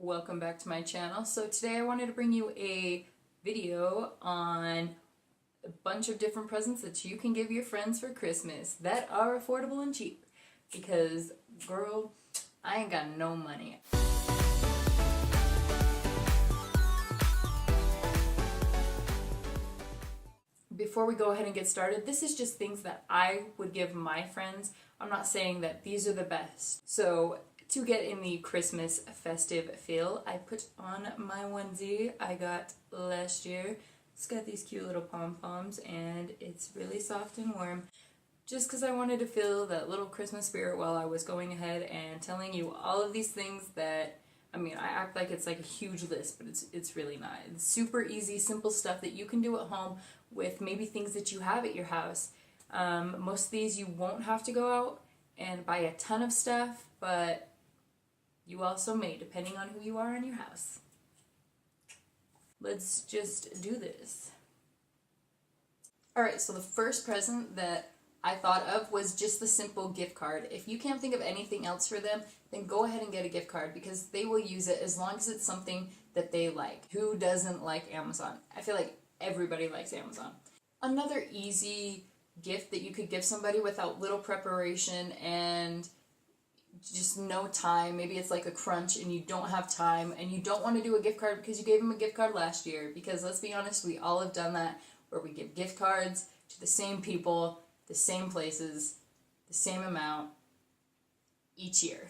Welcome back to my channel. So today I wanted to bring you a video on a bunch of different presents that you can give your friends for Christmas that are affordable and cheap. Because, girl, I ain't got no money. Before we go ahead and get started, this is just things that I would give my friends. I'm not saying that these are the best. So to get in the Christmas festive feel, I put on my onesie I got last year. It's got these cute little pom-poms and it's really soft and warm. Just because I wanted to feel that little Christmas spirit while I was going ahead and telling you all of these things that, I mean, I act like it's like a huge list, but it's really not. It's super easy, simple stuff that you can do at home with maybe things that you have at your house. Most of these you won't have to go out and buy a ton of stuff, but you also may, depending on who you are in your house. Let's just do this. Alright, so the first present that I thought of was just the simple gift card. If you can't think of anything else for them, then go ahead and get a gift card because they will use it as long as it's something that they like. Who doesn't like Amazon? I feel like everybody likes Amazon. Another easy gift that you could give somebody without little preparation and just no time. Maybe it's like a crunch and you don't have time and you don't want to do a gift card because you gave them a gift card last year. Because let's be honest, we all have done that where we give gift cards to the same people, the same places, the same amount each year.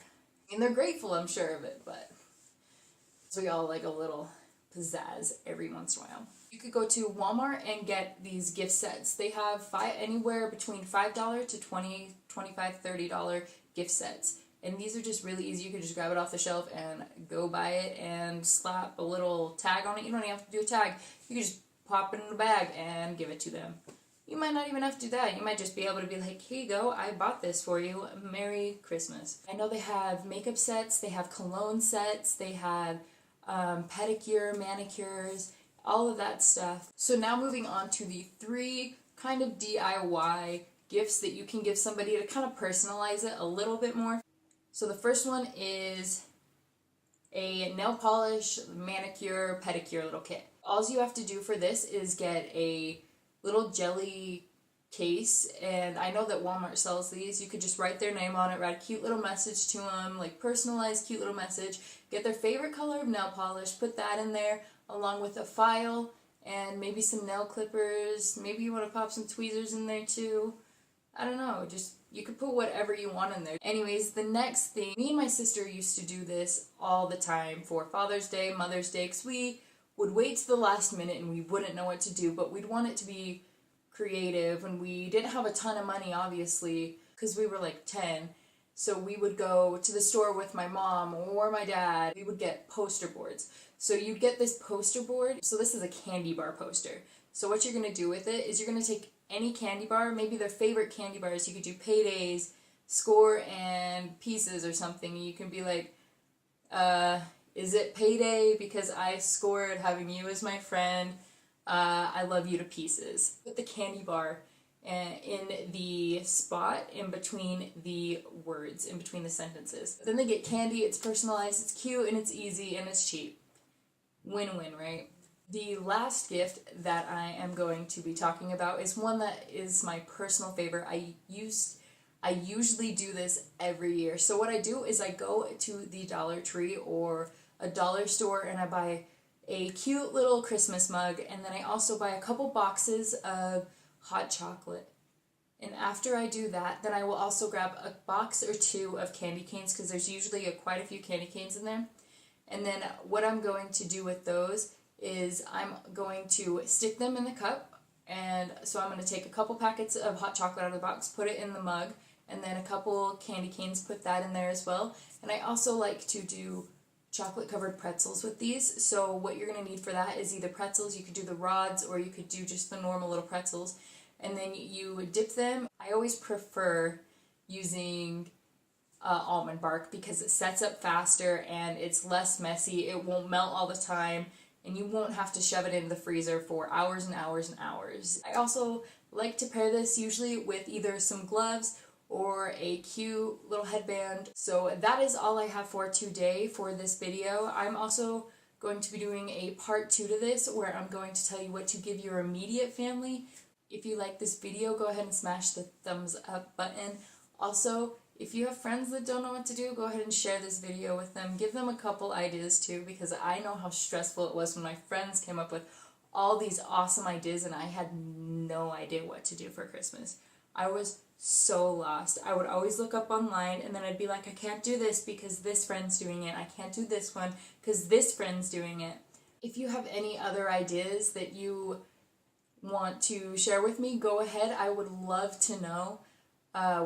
And they're grateful, I'm sure of it, but so we all like a little pizzazz every once in a while. You could go to Walmart and get these gift sets. They have anywhere between $5 to $20, $25, $30 gift sets. And these are just really easy. You can just grab it off the shelf and go buy it and slap a little tag on it. You don't even have to do a tag. You can just pop it in the bag and give it to them. You might not even have to do that. You might just be able to be like, here you go, I bought this for you. Merry Christmas. I know they have makeup sets, they have cologne sets, they have pedicure, manicures, all of that stuff. So now moving on to the 3 kind of DIY gifts that you can give somebody to kind of personalize it a little bit more. So the first one is a nail polish, manicure, pedicure little kit. All you have to do for this is get a little jelly case, and I know that Walmart sells these. You could just write their name on it, write a cute little message to them, like personalized cute little message. Get their favorite color of nail polish, put that in there along with a file and maybe some nail clippers. Maybe you want to pop some tweezers in there too. I don't know, just you could put whatever you want in there. Anyways, the next thing, me and my sister used to do this all the time for Father's Day, Mother's Day, because we would wait to the last minute and we wouldn't know what to do, but we'd want it to be creative, and we didn't have a ton of money, obviously, because we were like 10. So we would go to the store with my mom or my dad. We would get poster boards. So you'd get this poster board. So this is a candy bar poster. So what you're going to do with it is you're going to take any candy bar, maybe their favorite candy bars. You could do Paydays, Score, and Pieces or something. You can be like, is it Payday because I scored having you as my friend? I love you to pieces. Put the candy bar in the spot in between the words, in between the sentences. Then they get candy, it's personalized, it's cute, and it's easy, and it's cheap. Win-win, right? The last gift that I am going to be talking about is one that is my personal favorite. I usually do this every year. So what I do is I go to the Dollar Tree or a dollar store and I buy a cute little Christmas mug, and then I also buy a couple boxes of hot chocolate. And after I do that, then I will also grab a box or 2 of candy canes, because there's usually quite a few candy canes in there. And then what I'm going to do with those is I'm going to stick them in the cup, and so I'm going to take a couple packets of hot chocolate out of the box, put it in the mug, and then a couple candy canes, put that in there as well. And I also like to do chocolate covered pretzels with these. So what you're going to need for that is either pretzels, you could do the rods, or you could do just the normal little pretzels, and then you dip them. I always prefer using almond bark because it sets up faster and it's less messy. It won't melt all the time and you won't have to shove it in the freezer for hours and hours and hours. I also like to pair this usually with either some gloves or a cute little headband. So that is all I have for today for this video. I'm also going to be doing a part 2 to this where I'm going to tell you what to give your immediate family. If you like this video, go ahead and smash the thumbs up button. Also, if you have friends that don't know what to do, go ahead and share this video with them. Give them a couple ideas too, because I know how stressful it was when my friends came up with all these awesome ideas and I had no idea what to do for Christmas. I was so lost. I would always look up online and then I'd be like, I can't do this because this friend's doing it. I can't do this one because this friend's doing it. If you have any other ideas that you want to share with me, go ahead. I would love to know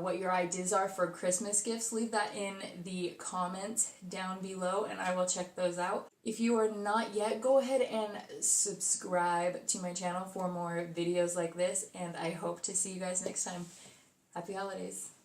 what your ideas are for Christmas gifts. Leave that in the comments down below and I will check those out. If you are not yet, go ahead and subscribe to my channel for more videos like this, and I hope to see you guys next time. Happy holidays.